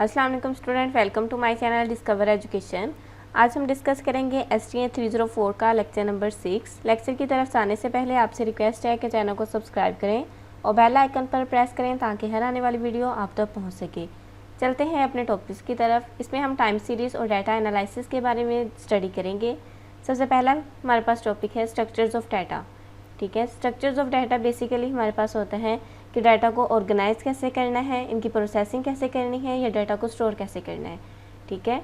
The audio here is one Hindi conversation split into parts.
अस्सलाम वालेकुम student, welcome to my channel discover education. आज हम डिस्कस करेंगे STA 304 का लेक्चर नंबर 6। लेक्चर की तरफ जाने से पहले आपसे रिक्वेस्ट है कि चैनल को सब्सक्राइब करें और बेल आइकन पर प्रेस करें ताकि हर आने वाली वीडियो आप तक पहुंच सके। चलते हैं अपने टॉपिक्स की तरफ। इसमें हम टाइम सीरीज़ और डाटा एनालिसिस के बारे में स्टडी करेंगे। सबसे पहला हमारे पास टॉपिक है स्ट्रक्चर्स ऑफ डाटा। ठीक है, स्ट्रक्चर्स ऑफ डाटा बेसिकली हमारे पास होता है कि डाटा को ऑर्गेनाइज कैसे करना है, इनकी प्रोसेसिंग कैसे करनी है या डाटा को स्टोर कैसे करना है। ठीक है,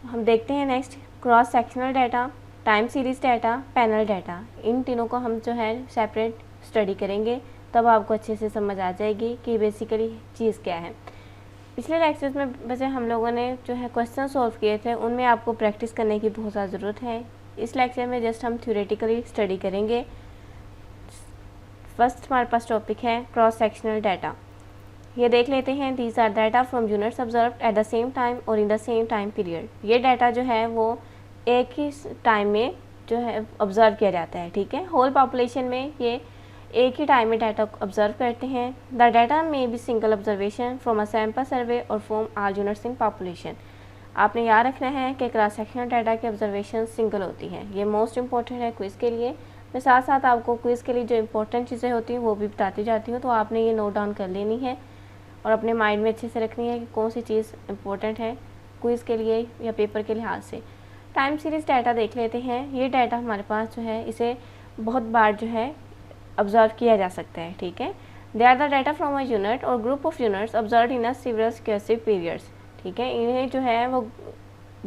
हम देखते हैं next cross sectional data, time series data, panel data. इन तीनों को हम जो है सेपरेट स्टडी करेंगे, तब आपको अच्छे से समझ आ जाएगी कि बेसिकली चीज़ क्या है। पिछले लेक्चर्स में वैसे हम लोगों ने जो है क्वेश्चन सॉल्व किए थे, उनमें आपको प्रैक्टिस करने की बहुत ज़्यादा ज़रूरत है। इस लेक्चर में जस्ट हम थ्योरेटिकली स्टडी करेंगे। फर्स्ट हमारे पास टॉपिक है क्रॉस सेक्शनल डाटा। ये देख लेते हैं, these are data from units observed at the same time और in the same time period. ये डाटा जो है वो एक ही टाइम में जो है ऑब्जर्व किया जाता है। ठीक है, होल पॉपुलेशन में ये एक ही टाइम में डाटा ऑब्जर्व करते हैं। द डाटा में be single observation from a sample survey और from all units in population. आपने याद रखना है कि क्रॉस सेक्शनल डाटा की ऑब्जर्वेशन सिंगल होती है। ये मोस्ट इंपॉर्टेंट है क्विज़ के लिए। मैं साथ साथ आपको क्विज़ के लिए जो इंपॉर्टेंट चीज़ें होती हैं वो भी बताती जाती हूँ, तो आपने ये नोट डाउन कर लेनी है और अपने माइंड में अच्छे से रखनी है कि कौन सी चीज़ इंपॉर्टेंट है क्विज़ के लिए या पेपर के लिहाज से। टाइम सीरीज़ डाटा देख लेते हैं। ये डाटा हमारे पास जो है इसे बहुत बार जो है ऑब्जर्व किया जा सकता है। ठीक है, they are the data from a unit और group of units observe in a civil successive periods. ठीक है, इन्हें जो है वो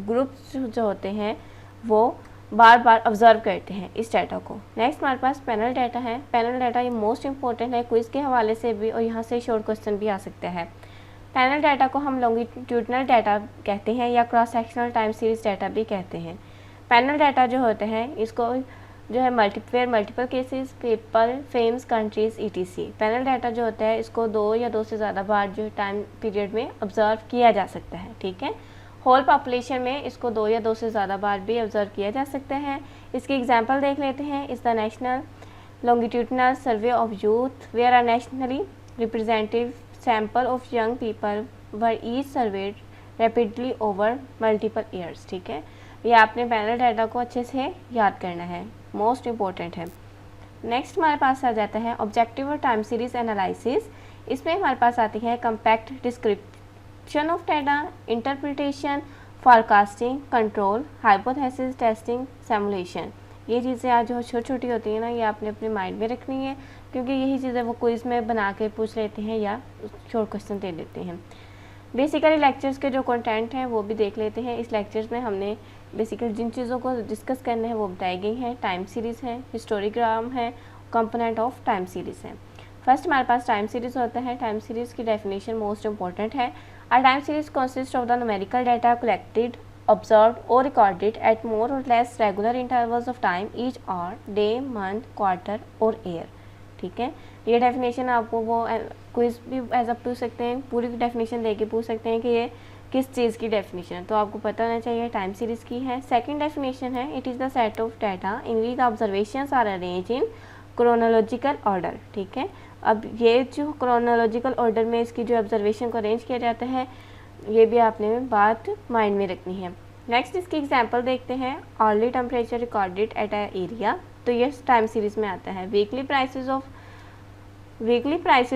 ग्रुप्स जो होते हैं वो बार बार ऑब्जर्व करते हैं इस डाटा को। नेक्स्ट हमारे पास पैनल डाटा है। पैनल डाटा ये मोस्ट इंपॉर्टेंट है क्विज़ के हवाले से भी, और यहाँ से शॉर्ट क्वेश्चन भी आ सकता है। पैनल डाटा को हम लॉन्गिट्यूडनल डाटा कहते हैं या cross sectional time series data भी कहते हैं। पैनल डाटा जो होते हैं इसको जो है multiple cases, people, famous, countries ETC। Panel data जो होता है इसको दो या दो से ज़्यादा बार जो टाइम पीरियड में ऑब्जर्व किया जा सकता है। ठीक है, होल पॉपुलेशन में इसको दो या दो से ज़्यादा बार भी ऑब्जर्व किया जा सकता है। इसकी एग्जांपल देख लेते हैं। इस the national longitudinal survey of youth where a nationally representative sample of young people were each surveyed rapidly over multiple years. ठीक है, ये आपने पैनल डाटा को अच्छे से याद करना है, मोस्ट इम्पोर्टेंट है। नेक्स्ट हमारे पास आ जाता है ऑब्जेक्टिव और टाइम सीरीज एनालिसिस। इसमें हमारे पास आती है compact description of data, interpretation, forecasting, control, hypothesis testing, simulation. ये चीज़ें आज जो छोटी छोटी होती हैं ना, ये आपने अपने माइंड में रखनी है, क्योंकि यही चीज़ें वो क्विज़ में बना के पूछ लेते हैं या शॉर्ट क्वेश्चन दे देते हैं। बेसिकली लेक्चर्स के जो कंटेंट हैं वो भी देख लेते हैं। इस लेक्चर्स में हमने बेसिकली जिन चीज़ों को डिस्कस करना है वो बताई गई हैं। टाइम सीरीज़ है, हिस्टोरीग्राम है, कंपोनेंट ऑफ टाइम सीरीज़ है। फर्स्ट हमारे पास टाइम सीरीज़ होता है। टाइम सीरीज़ की डेफिनेशन मोस्ट इंपॉर्टेंट है। A time series consists of the numerical data collected, observed or recorded at more or less regular intervals of time each hour, day, month, quarter or year। ठीक है, ये डेफिनेशन आपको वो क्विज भी ऐसा पूछ सकते हैं, पूरी डेफिनेशन देके पूछ सकते हैं कि ये किस चीज़ की डेफिनेशन है, तो आपको पता होना चाहिए टाइम सीरीज़ की है। सेकंड डेफिनेशन है, it is the set of data in which observations are arrange in chronological order. ठीक है, अब ये जो क्रोनोलॉजिकल ऑर्डर में इसकी जो ऑब्जर्वेशन को अरेंज किया जाता है, ये भी आपने बात माइंड में रखनी है। नेक्स्ट इसकी एग्जांपल देखते हैं। Hourly temperature recorded at a area, तो ये टाइम सीरीज में आता है। Weekly prices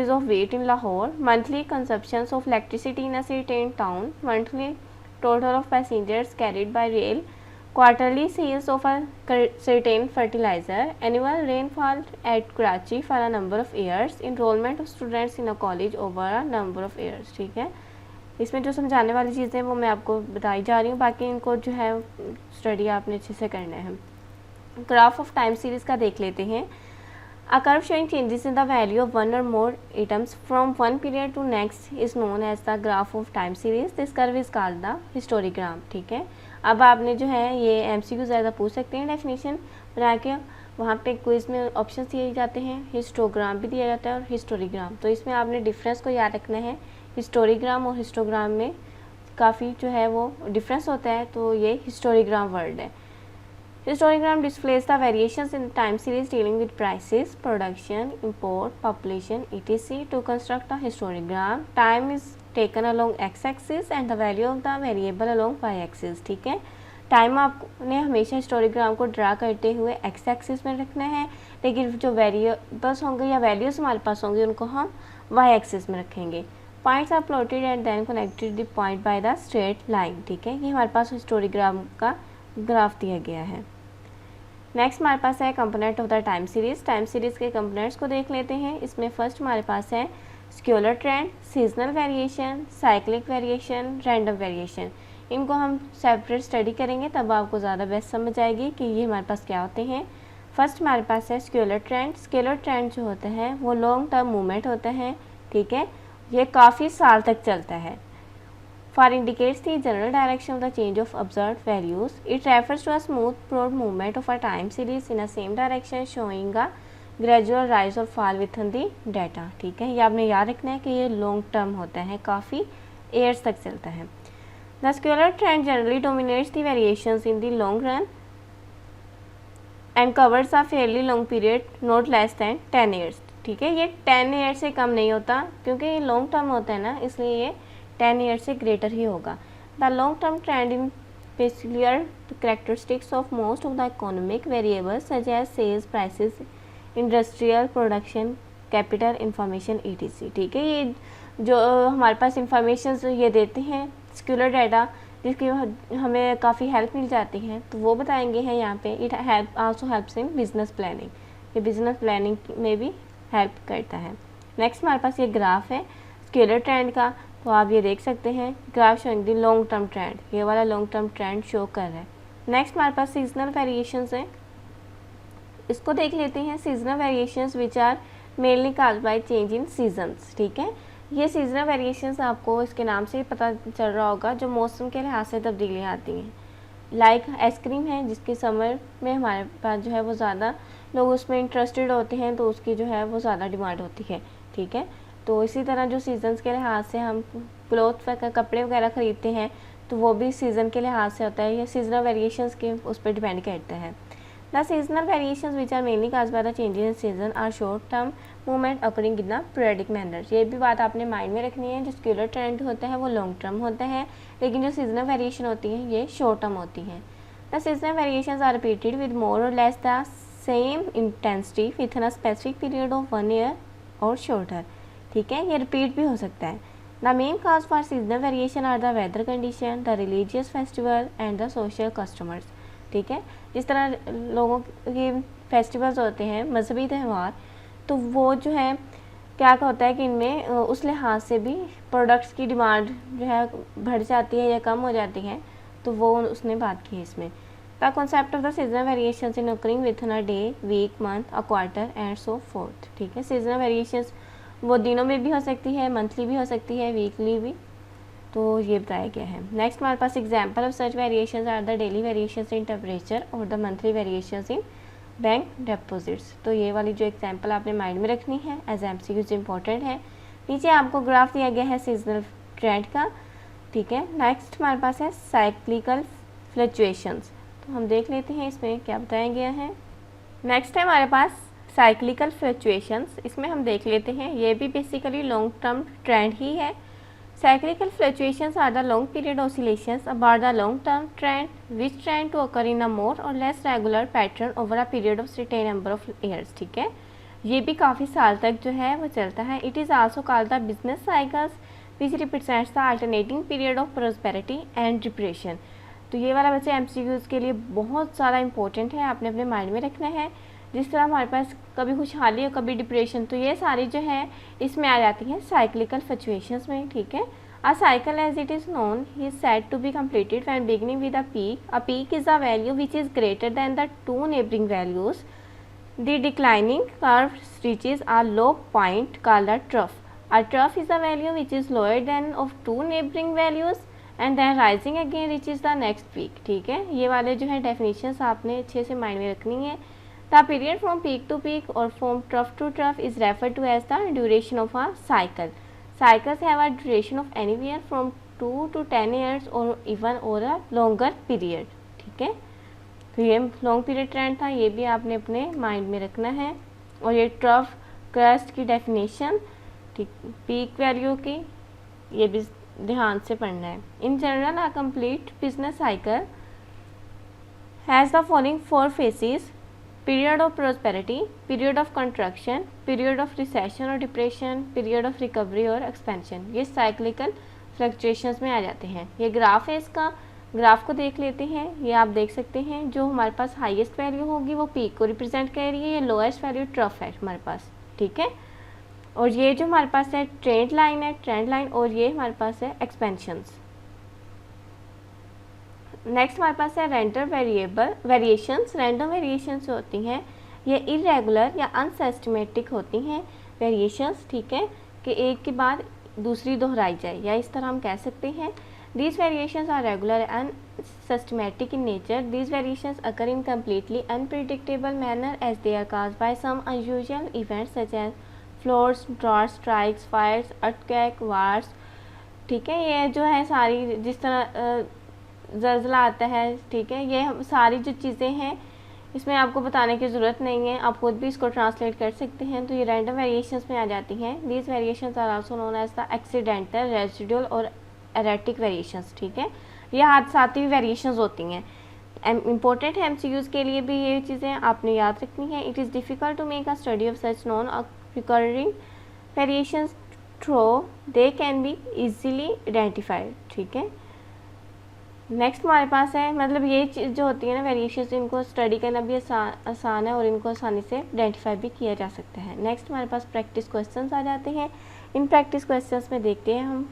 of wheat in Lahore, monthly consumptions of electricity in a certain town, monthly total of passengers carried by rail, quarterly sales of a certain fertilizer, annual rainfall at Karachi for a number of years, enrollment of students in a college over a number of years। ठीक है, इसमें जो समझाने वाली चीज़ें वो मैं आपको बताई जा रही हूँ, बाकी इनको जो है स्टडी आपने अच्छे से करना है। ग्राफ ऑफ टाइम सीरीज़ का देख लेते हैं। A curve showing changes in the value of one or more items from one period to next is known as the graph of time series. This curve is called the histogram। ठीक है, अब आपने जो है ये MCQ ज़्यादा पूछ सकते हैं डेफिनेशन बना के, वहाँ पे क्विज़ में ऑप्शन दिए जाते हैं, हिस्टोग्राम भी दिया जाता है और हिस्टोरीग्राम। तो इसमें आपने डिफरेंस को याद रखना है। हिस्टोरीग्राम और हिस्टोग्राम में काफ़ी जो है वो डिफरेंस होता है, तो ये हिस्टोरीग्राम वर्ड है। Histogram displays the variations in time series dealing with prices, production, import, population, etc. To construct a histogram, time is taken along x-axis and the value of the variable along y-axis. ठीक है, टाइम आपने हमेशा हिस्टोग्राम को ड्रा करते हुए एक्स एक्सिस में रखना है, लेकिन जो वेरिएबल्स होंगे या वैल्यूज़ हमारे पास होंगे उनको हम वाई एक्सिस में रखेंगे. Points are plotted and then connected the point by the straight line. ठीक है, ये हमारे पास हिस्टोग्राम का ग्राफ दिया गया है. नेक्स्ट हमारे पास है component of the time series. Time series के कंपोनेंट्स को देख लेते हैं. इसमें फर्स्ट हमारे पास है scalar trend, seasonal variation, cyclic variation, random variation. इनको हम सेपरेट स्टडी करेंगे तब आपको ज़्यादा बेस्ट समझ आएगी कि ये हमारे पास क्या होते हैं. फर्स्ट हमारे पास है स्केलर ट्रेंड. स्केलर ट्रेंड जो होता है वो लॉन्ग टर्म मूवमेंट होता है. ठीक है, ये काफ़ी साल तक चलता है. For indicates the general direction of the change of observed values. It refers to a smooth broad movement of a time series in a same direction showing a gradual rise or fall within the data. ठीक है, ये आपने याद रखना है कि ये लॉन्ग टर्म होता है, काफ़ी ईयर्स तक चलता है. The scalar trend generally dominates the variations in the long run and covers a fairly long period, not less than 10 years. ठीक है, ये 10 ईयर्स से कम नहीं होता क्योंकि ये लॉन्ग टर्म होता है ना, इसलिए ये 10 ईयर से ग्रेटर ही होगा. The long term trend in peculiar characteristics of most of the economic variables such as sales prices, industrial production, capital information etc. ठीक है, ये जो हमारे पास इंफॉर्मेशन ये देते हैं स्केलर डाटा जिसकी हमें काफ़ी हेल्प मिल जाती है, तो वो बताएंगे हैं यहाँ पे. It help also helps in business planning. ये बिजनेस प्लानिंग में भी हेल्प करता है. नेक्स्ट हमारे पास ये ग्राफ है स्केलर ट्रेंड का. तो आप ये देख सकते हैं graph showing the long term trend. ये वाला लॉन्ग टर्म ट्रेंड शो कर रहा है. नेक्स्ट हमारे पास सीजनल वेरिएशंस हैं. इसको देख लेते हैं. Seasonal variations which are mainly caused by change in seasons. ठीक है, ये सीजनल वेरिएशंस आपको इसके नाम से ही पता चल रहा होगा, जो मौसम के लिहाज से तब्दीलियाँ आती हैं. लाइक आइसक्रीम है जिसकी समर में हमारे पास जो है वो ज़्यादा लोग उसमें इंटरेस्टेड होते हैं, तो उसकी जो है वो ज़्यादा डिमांड होती है. ठीक है, तो इसी तरह जो सीजन्स के लिहाज से हम क्लोथ कपड़े वगैरह ख़रीदते हैं तो वो भी सीज़न के लिहाज से होता है. ये सीजनल वेरिएशंस के उस पर डिपेंड करता है. The seasonal variations which are mainly caused by the changes in season are short term movement occurring in the periodic manner. ये भी बात आपने माइंड में रखनी है. जो स्केलर ट्रेंड होता है वो लॉन्ग टर्म होता है, लेकिन जो सीजनल वेरिएशन होती है ये शॉर्ट टर्म होती है. The seasonal variations are repeated with more और less the same intensity with in a specific period of 1 year और शॉर्टर. ठीक है, ये रिपीट भी हो सकता है. The main cause for seasonal variation are the weather condition, the religious festival and the social customers. ठीक है, जिस तरह लोगों के फेस्टिवल्स होते हैं, मजहबी त्यौहार, तो वो जो है क्या होता है कि इनमें उस लिहाज से भी प्रोडक्ट्स की डिमांड जो है बढ़ जाती है या कम हो जाती है, तो वो उसने बात की है इसमें. The concept of the seasonal variations in occurring within a day, week, month, a quarter and so forth. ठीक है, सीजनल वेरिएशंस वो दिनों में भी हो सकती है, मंथली भी हो सकती है, वीकली भी, तो ये बताया गया है. नेक्स्ट हमारे पास example of such variations are the daily variations in temperature और the monthly variations in bank deposits. तो ये वाली जो एग्जांपल आपने माइंड में रखनी है, एज MCQs इंपॉर्टेंट है. नीचे आपको ग्राफ दिया गया है सीजनल ट्रेंड का. ठीक है, नेक्स्ट हमारे पास है साइक्लिकल फ्लक्चुएशंस. तो हम देख लेते हैं इसमें क्या बताया गया है. नेक्स्ट है हमारे पास साइक्लिकल फ्लक्चुएशंस. इसमें हम देख लेते हैं, ये भी बेसिकली लॉन्ग टर्म ट्रेंड ही है. Cyclical fluctuations are the long period oscillations about the long term trend which trend to occur in a more और less regular pattern over a period of certain number of years. ठीक है, ये भी काफ़ी साल तक जो है वो चलता है. It is also called the business cycles which represents the alternating period of prosperity and depression. तो ये वाला बच्चे MCQs के लिए बहुत ज़्यादा इंपॉर्टेंट है, आपने अपने माइंड में रखना है. जिस तरह हमारे पास कभी खुशहाली और कभी डिप्रेशन, तो ये सारी जो है इसमें आ जाती हैं साइक्लिकल फ्लक्चुएशंस में. ठीक है, a cycle as it is known is said to be completed when beginning with a peak. A peak is a value which is greater than the 2 neighbouring values. The declining curve reaches a low point called a trough. A trough is a value which is lower than of 2 neighboring values and then rising again reaches the next peak. ठीक है, ये वाले जो है डेफिनेशंस आपने अच्छे से माइंड में रखनी है. The period from peak to peak or from trough to trough is referred to as the duration of a cycle. Cycles have a duration of anywhere from 2 to 10 years or even or a longer period. ठीक है, तो ये लॉन्ग पीरियड ट्रेंड था, ये भी आपने अपने माइंड में रखना है। और ये ट्रफ क्रस्ट की डेफिनेशन, ठीक, पीक वैल्यू की, ये भी ध्यान से पढ़ना है। In general a complete business cycle has the following 4 faces: period of prosperity, period of construction, period of recession और डिप्रेशन, पीरियड ऑफ रिकवरी और एक्सपेंशन। ये साइक्लिकल फ्लक्चुएशंस में आ जाते हैं। ये ग्राफ है, इसका ग्राफ को देख लेते हैं। ये आप देख सकते हैं, जो हमारे पास हाईएस्ट वैल्यू होगी वो पीक को रिप्रेजेंट कर रही है, ये लोएस्ट वैल्यू ट्रफ है हमारे पास, ठीक है। और ये जो हमारे पास है ट्रेंड लाइन है, ट्रेंड लाइन, और ये हमारे पास है एक्सपेंशंस। नेक्स्ट हमारे पास है रैंडम वेरिएशंस। रैंडम वेरिएशंस होती हैं, ये इरेगुलर या अनसिस्टमेटिक होती हैं वेरिएशंस, ठीक है, कि एक के बाद दूसरी दोहराई जाए, या इस तरह हम कह सकते हैं। These variations are regular and systematic in nature. These variations occur in completely unpredictable manner as they are caused by some unusual events such as floods, droughts, strikes, fires, earthquake, wars, ठीक है। ये जो है सारी, जिस तरह ज़लज़ला आता है, ठीक है, ये सारी जो चीज़ें हैं इसमें आपको बताने की ज़रूरत नहीं है, आप खुद भी इसको ट्रांसलेट कर सकते हैं। तो ये रैंडम वेरिएशंस में आ जाती हैं। These variations are also known as the accidental, residual और एरेटिक वेरिएशंस, ठीक है। ये हादसाती वेरिएशंस होती हैं। इम्पोर्टेंट है एमसीक्यूज़ के लिए भी ये चीज़ें आपने याद रखनी है। It is difficult to make a study of such non recurring variations through they can be easily identified, ठीक है। नेक्स्ट हमारे पास है, मतलब ये चीज़ जो होती है ना वेरिएशंस, इनको स्टडी करना भी आसान है और इनको आसानी से आइडेंटिफाई भी किया जा सकता है। नेक्स्ट हमारे पास प्रैक्टिस क्वेश्चंस आ जाते हैं। इन प्रैक्टिस क्वेश्चंस में देखते हैं हम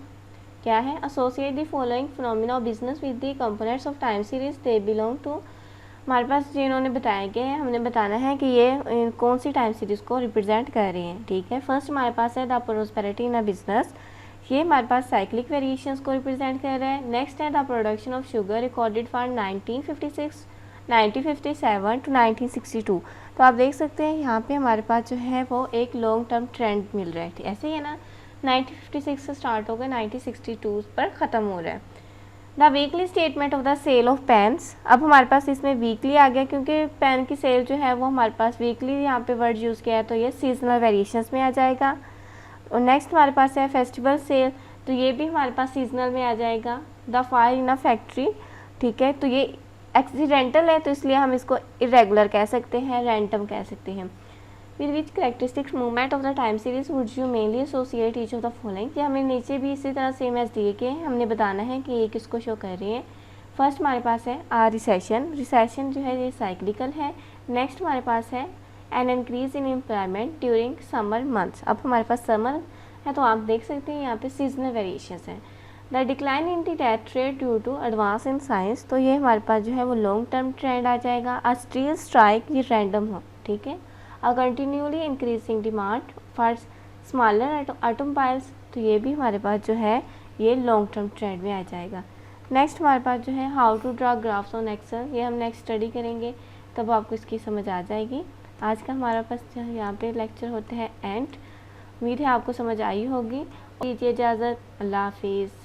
क्या है। Associate the following phenomena of business with the components of time series they belong to. हमारे पास जिन्होंने बताया गया है, हमने बताना है कि ये कौन सी टाइम सीरीज को रिप्रेजेंट कर रही हैं, ठीक है। फर्स्ट हमारे पास है the prosperity in a business, ये हमारे पास साइक्लिक वेरिएशंस को रिप्रेजेंट कर रहा है। नेक्स्ट है the production of sugar recorded for 1956 1957 to 1962। तो आप देख सकते हैं यहाँ पे हमारे पास जो है वो एक लॉन्ग टर्म ट्रेंड मिल रहा है, ऐसे ही है ना। 1956 से स्टार्ट होकर 1962 पर ख़त्म हो रहा है। The weekly statement of the sale of pens, अब हमारे पास इसमें वीकली आ गया क्योंकि पेन की सेल जो है वो हमारे पास वीकली यहाँ पे वर्ड यूज़ किया है, तो ये सीजनल वेरिएशंस में आ जाएगा। और नेक्स्ट हमारे पास है फेस्टिवल सेल, तो ये भी हमारे पास सीजनल में आ जाएगा। The fire in a factory, ठीक है, तो ये एक्सीडेंटल है, तो इसलिए हम इसको इरेगुलर कह सकते हैं, रैंडम कह सकते हैं। With which characteristics movement of the time series would you mainly associate each of the following, कि हमें नीचे भी इसी तरह सेम एज दिए के हमने बताना है कि ये किसको शो कर रही है। फर्स्ट हमारे पास है रिसेशन, रिसेशन जो है ये साइक्लिकल है। नेक्स्ट हमारे पास है an increase in employment during summer months, अब हमारे पास समर है तो आप देख सकते हैं यहाँ पे सीजनल वेरिएशंस हैं। The decline in the death rate due to advance in science, तो ये हमारे पास जो है वो लॉन्ग टर्म ट्रेंड आ जाएगा। अ स्टील स्ट्राइक, ये रैंडम हो, ठीक है। A continuously increasing demand for smaller automobiles, तो ये भी हमारे पास जो है ये लॉन्ग टर्म ट्रेंड में आ जाएगा। नेक्स्ट हमारे पास जो है how to draw graphs on Excel, ये हम नेक्स्ट स्टडी करेंगे तब आपको इसकी समझ आ जाएगी। आज का हमारा पास यहाँ पे लेक्चर होते हैं एंड। उम्मीद है आपको समझ आई होगी। दीजिए इजाज़त, अल्लाह हाफिज़।